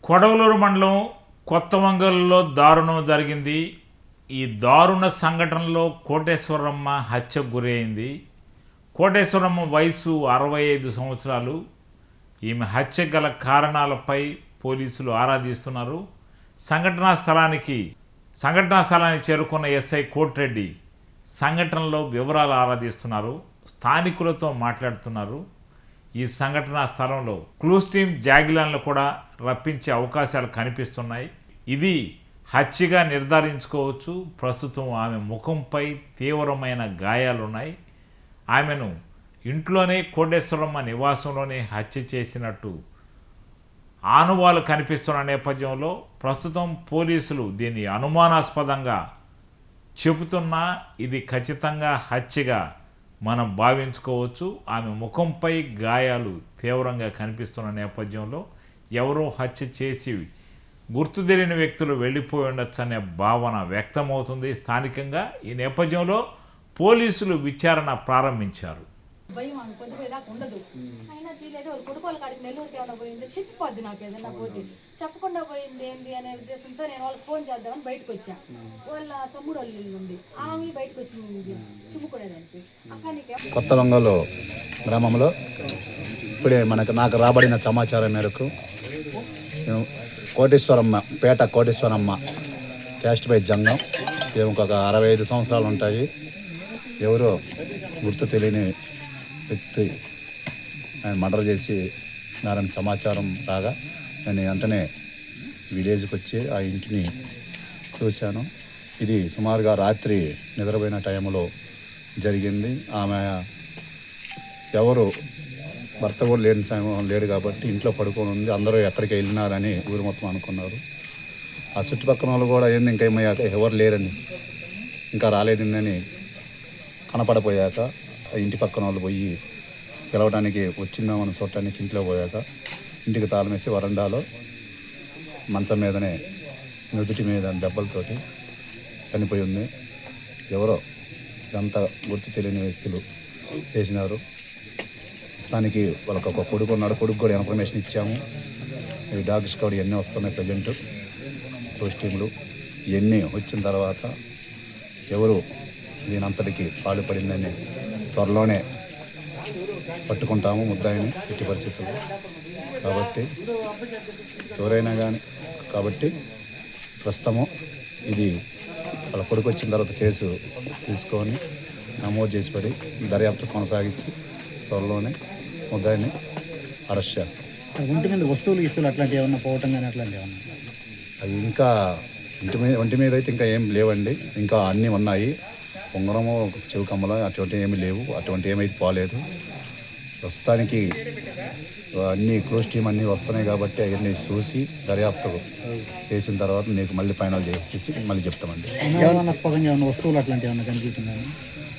కొడవలూరు మండలం కొత్తమంగళంలో దారుణం జరిగింది. ఈ దారుణ సంఘటనలో కోటేశ్వరమ్మ హత్యకు గురైంది. కోటేశ్వరమ్మ వయసు 65 సంవత్సరాలు. ఈమె హత్య గల కారణాలపై పోలీసులు ఆరా తీస్తున్నారు. సంఘటనా స్థలానికి చేరుకున్న ఎస్ఐ కోటిరెడ్డి సంఘటనలో వివరాలు ఆరా తీస్తున్నారు. స్థానికులతో మాట్లాడుతున్నారు. ఈ సంఘటనా స్థలంలో క్లూస్ టీమ్ జాగిలాన్లు కూడా రప్పించే అవకాశాలు కనిపిస్తున్నాయి. ఇది హత్యగా నిర్ధారించుకోవచ్చు. ప్రస్తుతం ఆమె ముఖంపై తీవ్రమైన గాయాలున్నాయి. ఆమెను ఇంట్లోనే కోటేశ్వరమ్మ నివాసంలోనే హత్య చేసినట్టు ఆనవాలు కనిపిస్తున్న నేపథ్యంలో ప్రస్తుతం పోలీసులు దీన్ని అనుమానాస్పదంగా చెబుతున్నా ఇది ఖచ్చితంగా హత్యగా మనం భావించుకోవచ్చు. ఆమె ముఖంపై గాయాలు తీవ్రంగా కనిపిస్తున్న నేపథ్యంలో ఎవరో హత్య చేసి గుర్తు తెలియని వ్యక్తులు వెళ్ళిపోయి ఉండొచ్చు అనే భావన వ్యక్తమవుతుంది స్థానికంగా. ఈ నేపథ్యంలో పోలీసులు విచారణ ప్రారంభించారు. భయం పొద్దుపోయేదాకా ఉండదు. అయినా తీలేదు. వాళ్ళు కొడుకోళ్ళ కాడికి నెల్లూరుకి ఏమైనా పోయింది చెప్పిపోద్ది. నాకు ఏదన్నా పోతే చెప్పకుండా పోయింది ఏంటి అనే ఉద్దేశంతో నేను వాళ్ళకి ఫోన్ చేద్దామని బయటకు వచ్చా. వాళ్ళ తమ్ముడు వాళ్ళు ఇల్లు ఉంది. ఆమె బయటకు వచ్చింది చుమ్ముకునేదానికి. కొత్తమంగళం గ్రామంలో ఇప్పుడే నాకు రాబడిన సమాచారం మేరకు కోటేశ్వరమ్మ క్యాస్ట్ బై జంగం ఒక 65 సంవత్సరాలు ఉంటాయి. ఎవరో గుర్తు తెలియని వ్యక్తి ఆయన మర్డర్ చేసి నారని సమాచారం రాగా నేను వెంటనే విలేజ్కి వచ్చి ఆ ఇంటిని చూశాను. ఇది సుమారుగా రాత్రి నిద్రపోయిన టైంలో జరిగింది. ఆమె ఎవరు భర్త కూడా లేడు కాబట్టి ఇంట్లో పడుకొని ఉంది. అందరూ ఎక్కడికి వెళ్ళినారని ఊరు మొత్తం అనుకున్నారు. ఆ చుట్టుపక్కల వాళ్ళు కూడా ఏంది ఇంకా ఎవరు లేరని ఇంకా రాలేదని కనపడపోయాక ఇంటి పక్కన వాళ్ళు పోయి పిలవడానికి వచ్చిందామని చూడటానికి ఇంట్లో పోయాక ఇంటికి తాళం వేసి వరండాలో మంచం మీదనే నుదుటి మీద దెబ్బలతోటి చనిపోయి ఉంది. ఎవరో ఇదంతా గుర్తు తెలియని వ్యక్తులు చేసినారు. దానికి వాళ్ళకి ఒక కొడుకు ఉన్నాడు. కొడుకు కూడా ఇన్ఫర్మేషన్ ఇచ్చాము. ఈ డాగ్ స్క్వాడ్ ఇవన్నీ వస్తున్నాయి. ప్రజెంట్ పోస్టింగ్లు ఇవన్నీ వచ్చిన తర్వాత ఎవరు దీనంతటికి పాటుపడిందని త్వరలోనే పట్టుకుంటాము ముద్దాయిని ఎట్టి పరిస్థితుల్లో. కాబట్టి ఎవరైనా కానీ ప్రస్తుతము ఇది వాళ్ళ కొడుకు వచ్చిన తర్వాత కేసు తీసుకొని నమోదు చేసి పడి దర్యాప్తు కొనసాగించి త్వరలోనే ముద్దాయిని అరెస్ట్ చేస్తాం. ఒంటి మీద వస్తువులు అట్లాంటివి ఏమన్నా పోవటం కానీ అట్లాంటివి ఏమన్నా అవి ఇంకా ఒంటి మీద అయితే ఇంకా ఏం లేవండి. ఇంకా అన్నీ ఉన్నాయి. ఉంగరము చెవి కమ్మలు అటువంటి ఏమీ లేవు. అటువంటి ఏమైతే పోలేదు. ప్రస్తుతానికి అన్నీ క్లోజ్ టీమ్ అన్నీ వస్తున్నాయి కాబట్టి అవన్నీ చూసి దర్యాప్తు చేసిన తర్వాత నీకు మళ్ళీ ఫైనల్ చేసేసి మళ్ళీ చెప్తామండి. వస్తువులు అట్లాంటివి ఏమన్నా కనిపిస్తున్నాయి?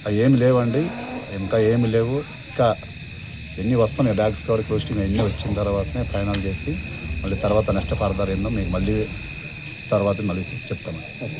అవి ఏమి లేవండి. ఇంకా ఏమి లేవు. ఇంకా ఎన్ని వస్తున్నాయి డాగ్ స్క్వాడ్ క్లోజ్ టీమ్ ఎన్ని వచ్చిన తర్వాతనే ఫైనల్ చేసి మళ్ళీ తర్వాత నెక్స్ట్ ఫర్దర్ ఏందో మీకు మళ్ళీ తర్వాత మళ్ళీ చెప్తామండి.